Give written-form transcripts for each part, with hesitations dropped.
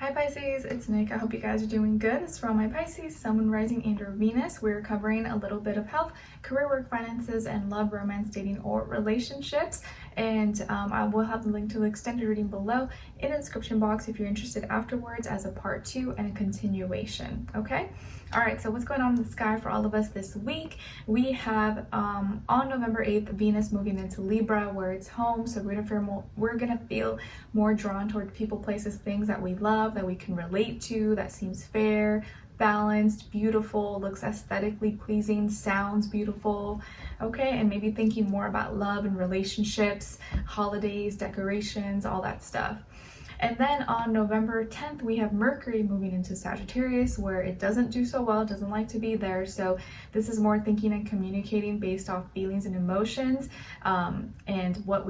Hi Pisces, it's Nick. I hope you guys are doing good. It's for all my Pisces, Sun, Moon, Rising, and or Venus. We're covering a little bit of health, career, work, finances, and love, romance, dating, or relationships. And I will have the link to the extended reading below in the description box if you're interested afterwards as a part 2 and a continuation, okay? All right, so what's going on in the sky for all of us this week? We have on November 8th, Venus moving into Libra where it's home. So we're gonna feel more drawn toward people, places, things that we love, that we can relate to, that seems fair, balanced, beautiful, looks aesthetically pleasing, sounds beautiful, okay? And maybe thinking more about love and relationships, holidays, decorations, all that stuff. And then on November 10th, we have Mercury moving into Sagittarius where it doesn't do so well, doesn't like to be there. So this is more thinking and communicating based off feelings and emotions, and what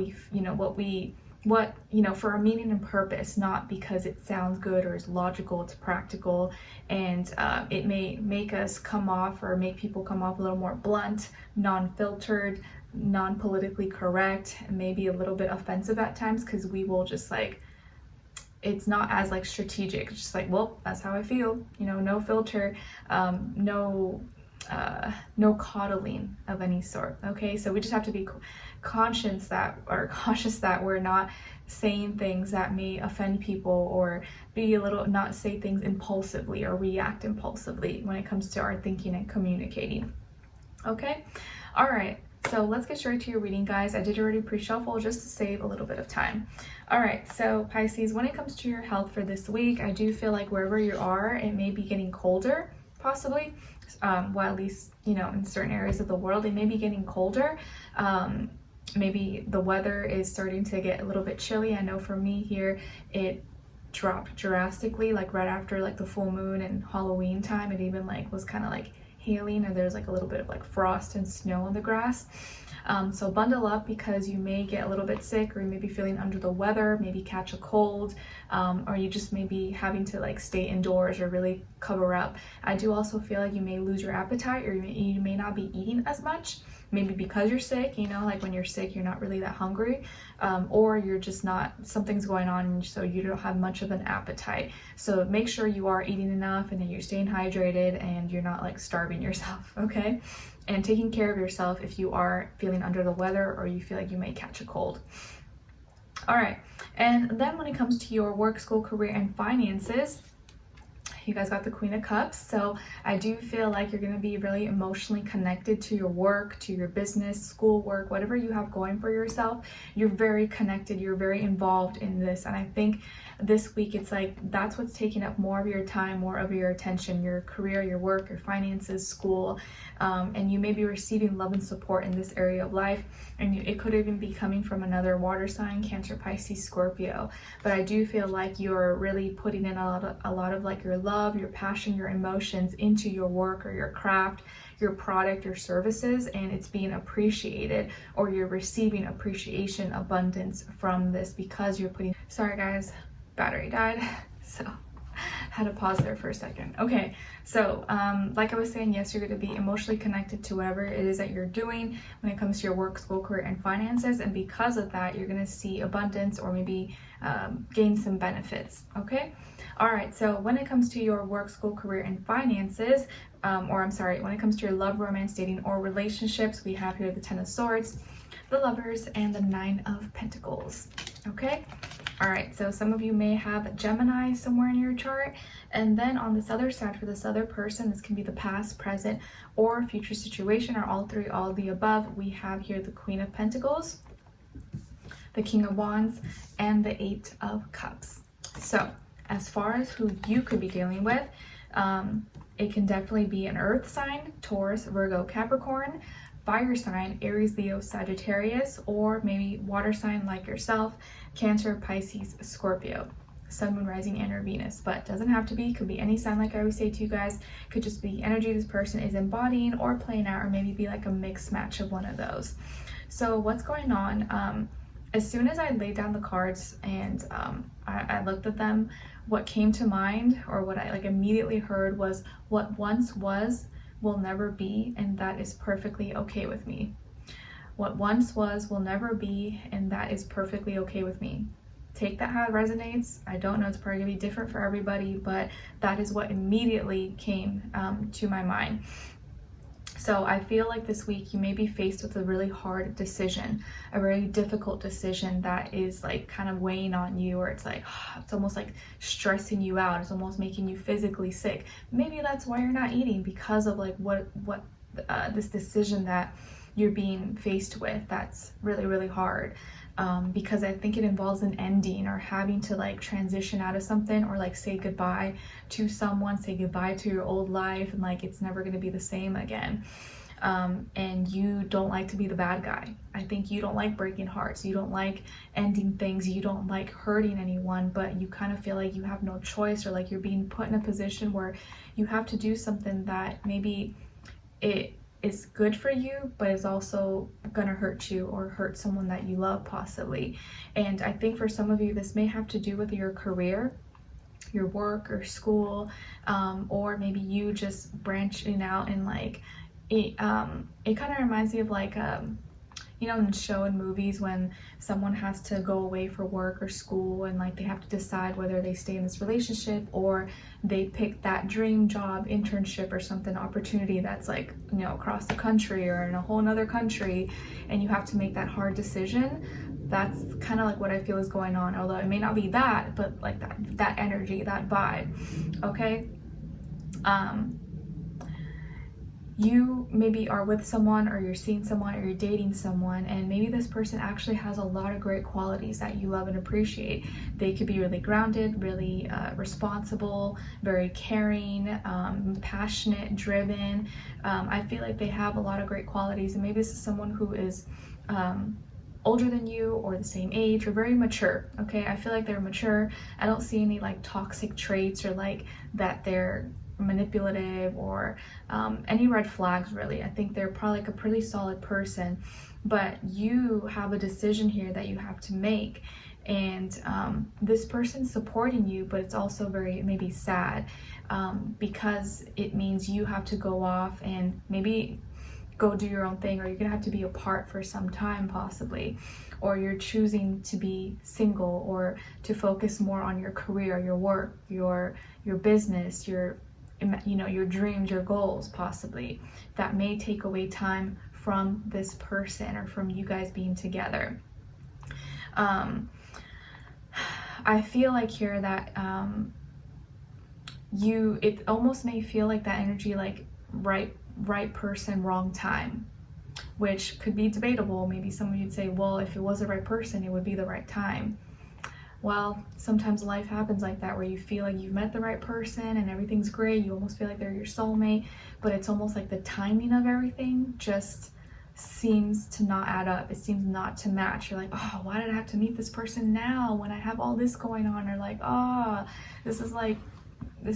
for a meaning and purpose, not because it sounds good or is logical. It's practical, and it may make us come off or make people come off a little more blunt, non-filtered, non-politically correct, and maybe a little bit offensive at times because we will just it's not as strategic. It's just well, that's how I feel, no filter, no coddling of any sort. Okay, so we just have to be cautious that we're not saying things that may offend people, or not say things impulsively or react impulsively when it comes to our thinking and communicating. Okay, all right, so let's get straight to your reading, guys. I did already pre-shuffle just to save a little bit of time. All right, so Pisces, when it comes to your health for this week, I do feel like wherever you are, it may be getting colder, possibly. Well, at least, in certain areas of the world, it may be getting colder. Maybe the weather is starting to get a little bit chilly. I know for me here, it dropped drastically, right after the full moon and Halloween time. It even was kind of hailing, or there's a little bit of frost and snow on the grass. So bundle up because you may get a little bit sick, or you may be feeling under the weather, maybe catch a cold, or you just may be having to stay indoors or really cover up. I do also feel like you may lose your appetite, or you may not be eating as much, maybe because you're sick. When you're sick, you're not really that hungry, or you're just not, something's going on, so you don't have much of an appetite. So make sure you are eating enough and that you're staying hydrated and you're not starving yourself, okay? And taking care of yourself if you are feeling under the weather or you feel like you may catch a cold. All right, and then when it comes to your work, school, career, and finances, you guys got the Queen of Cups. So I do feel like you're going to be really emotionally connected to your work, to your business, school work, whatever you have going for yourself. You're very connected, you're very involved in this. And I think this week it's that's what's taking up more of your time, more of your attention, your career, your work, your finances, school. And you may be receiving love and support in this area of life. And it could even be coming from another water sign, Cancer, Pisces, Scorpio. But I do feel like you're really putting in a lot of your love, your passion, your emotions into your work or your craft, your product, your services, and it's being appreciated, or you're receiving appreciation, abundance from this because you're putting... Sorry guys, battery died, so had to pause there for a second. Okay, so like I was saying, yes, you're going to be emotionally connected to whatever it is that you're doing when it comes to your work, school, career, and finances, and because of that, you're going to see abundance, or maybe gain some benefits, okay? All right, so when it comes to your work, school, career, and finances, when it comes to your love, romance, dating, or relationships, we have here the Ten of Swords, the Lovers, and the Nine of Pentacles, okay? All right, so some of you may have Gemini somewhere in your chart. And then on this other side, for this other person, this can be the past, present, or future situation, or all three, all of the above. We have here the Queen of Pentacles, the King of Wands, and the Eight of Cups. So as far as who you could be dealing with, it can definitely be an earth sign, Taurus, Virgo, Capricorn, fire sign, Aries, Leo, Sagittarius, or maybe water sign like yourself, Cancer, Pisces, Scorpio, Sun, Moon, Rising, and or Venus. But doesn't have to be, could be any sign. Like I always say to you guys, could just be energy this person is embodying or playing out, or maybe be a mixed match of one of those. So what's going on? As soon as I laid down the cards and I looked at them, what came to mind, or what I immediately heard, was what once was will never be, and that is perfectly okay with me. What once was will never be, and that is perfectly okay with me. take that how it resonates. I don't know, it's probably gonna be different for everybody, but that is what immediately came to my mind. So I feel like this week you may be faced with a really hard decision, a really difficult decision that is like kind of weighing on you, or it's like, it's almost like stressing you out. It's almost making you physically sick. Maybe that's why you're not eating, because of like what this decision that you're being faced with that's really, really hard. Because I think it involves an ending, or having to like transition out of something, or like say goodbye to someone, say goodbye to your old life, and like it's never going to be the same again. And you don't like to be the bad guy. I think you don't like breaking hearts, you don't like ending things, you don't like hurting anyone, but you kind of feel like you have no choice, or like you're being put in a position where you have to do something that maybe it is good for you, but is also gonna hurt you, or hurt someone that you love possibly. And I think for some of you, this may have to do with your career, your work or school, or maybe you just branching out and like, it kind of reminds me of like, you know, in show and movies when someone has to go away for work or school, and like they have to decide whether they stay in this relationship or they pick that dream job, internship or something, opportunity that's like, you know, across the country or in a whole nother country, and you have to make that hard decision. That's kind of like what I feel is going on, although it may not be that, but like that energy, that vibe. Okay. You maybe are with someone, or you're seeing someone, or you're dating someone, and maybe this person actually has a lot of great qualities that you love and appreciate. They could be really grounded, really responsible, very caring, passionate, driven. I feel like they have a lot of great qualities, and maybe this is someone who is older than you, or the same age, or very mature. Okay, I feel like they're mature. I don't see any like toxic traits, or like that they're manipulative, or any red flags really. I think they're probably like a pretty solid person, but you have a decision here that you have to make, and this person's supporting you, but it's also very maybe sad, because it means you have to go off and maybe go do your own thing, or you're gonna have to be apart for some time possibly, or you're choosing to be single, or to focus more on your career, your work, your business, your, you know, your dreams, your goals possibly. That may take away time from this person, or from you guys being together. I feel like here that it almost may feel like that energy, like right person, wrong time, which could be debatable. Maybe some of you'd say, well, if it was the right person, it would be the right time. Well, sometimes life happens like that, where you feel like you've met the right person and everything's great, you almost feel like they're your soulmate, but it's almost like the timing of everything just seems to not add up. It seems not to match. You're like, oh, why did I have to meet this person now when I have all this going on? Or like, oh, this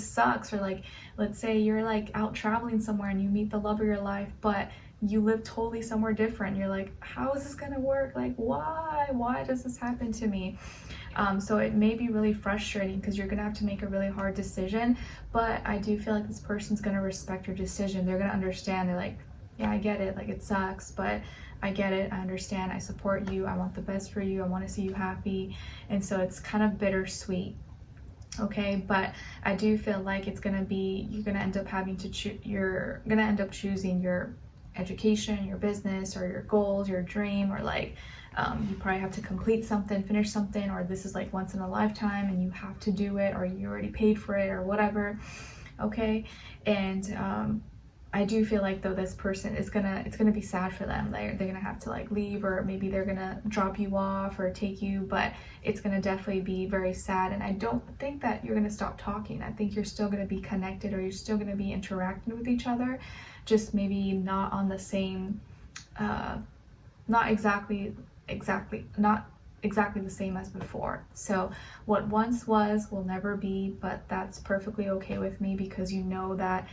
sucks. Or like, let's say you're like out traveling somewhere and you meet the love of your life, but you live totally somewhere different. You're like, how is this gonna work? Like, why does this happen to me? So it may be really frustrating, because you're gonna have to make a really hard decision, but I do feel like this person's gonna respect your decision. They're gonna understand. They're like, yeah, I get it, like it sucks, but I get it, I understand, I support you, I want the best for you, I want to see you happy. And so it's kind of bittersweet. Okay, but I do feel like it's gonna be, you're gonna end up having to you're gonna end up choosing your education, your business, or your goals, your dream, or like you probably have to complete something, finish something, or this is like once in a lifetime and you have to do it, or you already paid for it, or whatever. Okay, and I do feel like though this person is it's gonna be sad for them. They're gonna have to like leave, or maybe they're gonna drop you off or take you, but it's gonna definitely be very sad. And I don't think that you're gonna stop talking. I think you're still gonna be connected, or you're still gonna be interacting with each other, just maybe not on the same, not exactly the same as before. So what once was will never be, but that's perfectly okay with me, because you know that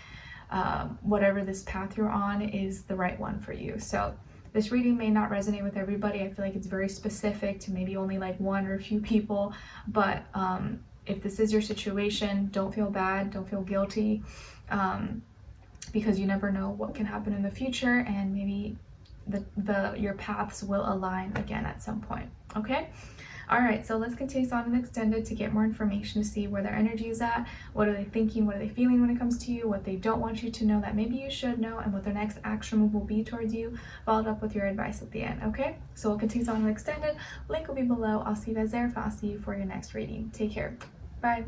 whatever this path you're on is the right one for you. So this reading may not resonate with everybody. I feel like it's very specific to maybe only like one or a few people, but if this is your situation, don't feel bad, don't feel guilty, because you never know what can happen in the future, and maybe your paths will align again at some point. Okay, All right, so let's continue on in the extended to get more information to see where their energy is at, what are they thinking, what are they feeling when it comes to you, what they don't want you to know that maybe you should know, and what their next action move will be towards you, followed up with your advice at the end, okay? So we'll continue on in the extended. Link will be below. I'll see you guys there if I'll see you for your next reading. Take care. Bye.